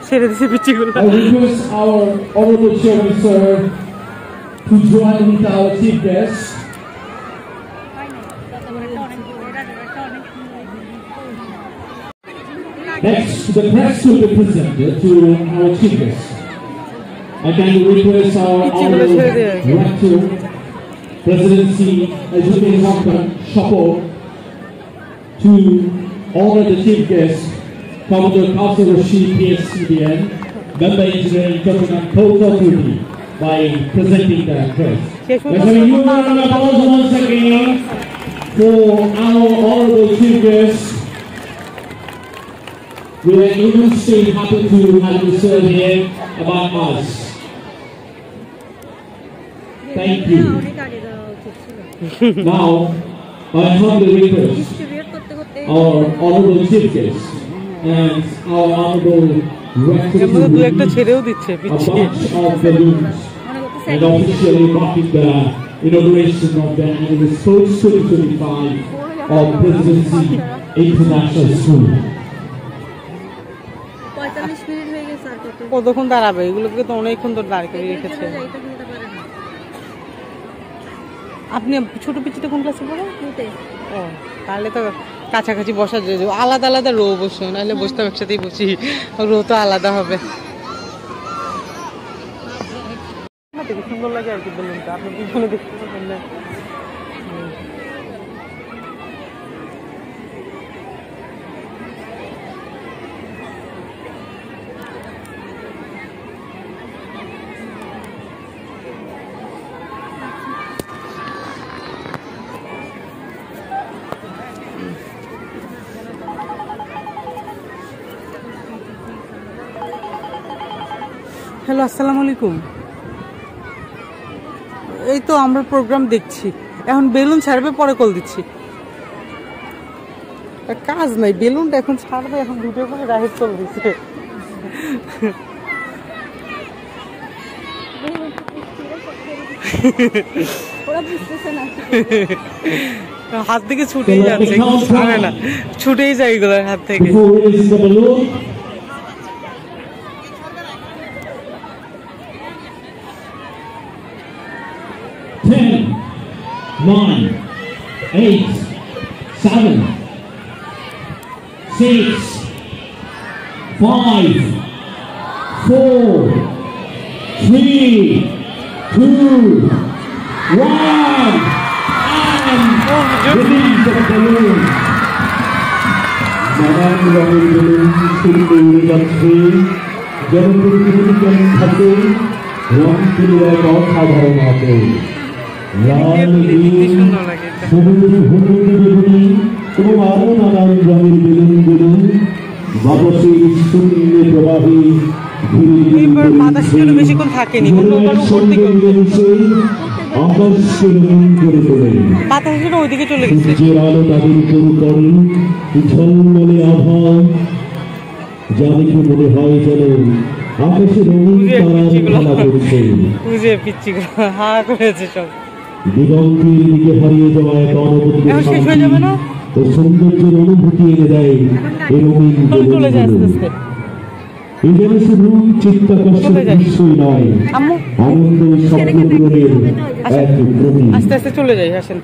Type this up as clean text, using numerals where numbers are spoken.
ছেড়ে দিছে পিচ্চিগুলো। I request our honorable chairman sir to join with our chief guest. Next, the press will be presented to our chief guest. I can request our honorable rector, presidency, education worker, Chapeau, to honor the chief guest, Commodore Qasim Rashid, PSCDN, Member Engineering Cotton Port Authority, by presenting the address. Let's have a huge round of applause once again for our honorable chief guest. We are immensely happy to have you serve here among us. Thank you. Now, I humbly request our honorable chief guest and our honorable rector to remove a bunch of balloons and officially marking the inauguration of the annual Sports 2025 of Presidency International School. কতক্ষণ দাঁড়াবে? এগুলোকে তো অনেকক্ষণ ধরে দাঁড় করে রেখেছে। আপনি ছোট পিচিতে কোন ক্লাসে পড়েন? ও, তাহলে তো কাছাকাছি বসা যায়। আলাদা আলাদা রো বসে, নাহলে বসতে একসাথেই বসি, রো তো আলাদা হবে। সুন্দর লাগে আর কি বলুন তো, আপনি পিছনে দেখতে পাবেন। হ্যালো, আসসালামু আলাইকুম। এই তো আমরা প্রোগ্রাম দেখছি, এখন বেলুন ছাড়বে, পরে কল দিচ্ছি। কাজ নাই, বেলুনটা এখন ছাড়বে, এখন ভিডিও করে রাইড কল দিচ্ছে। হাত থেকে ছুটেই যাচ্ছে, ছাড়ে না, ছুটেই যায় এগুলোর হাত থেকে। 10, 9, 8, 7, 6, 5, 4, 3, 2, 1, and release the balloon. নানান রঙের বেলুন ছুটে উড়ে যাচ্ছে, জনপ্রতিনিধিগণ থাকে রংপুরের এক অসাধারণ আদর। লাল, নীল, সবুজ, হলুদ বেগুনি এবং আরো নানান রঙের বেলুনগুলো বাতাসের শূন্যে প্রবাহে আকাশকে রঙিন করে তোলে। সূর্যের আলো তাদের উপর পড়ে, ঝলমলে আভা, যা দেখে মনে হয় যেন আকাশে রঙিন তারার খেলা করছে। দিগন্তের দিকে হারিয়ে যাওয়া এক অনবদ্য শান্তি ও সৌন্দর্যের অনুভূতি এনে দেয় এই রঙিন বেলুনগুলো। এই যেন শুধু চিত্তাকর্ষক দৃশ্যই নয়, আনন্দ ও স্বপ্ন পূরণের এক প্রতীক। আস্তে আস্তে চলে যাই, আসেন।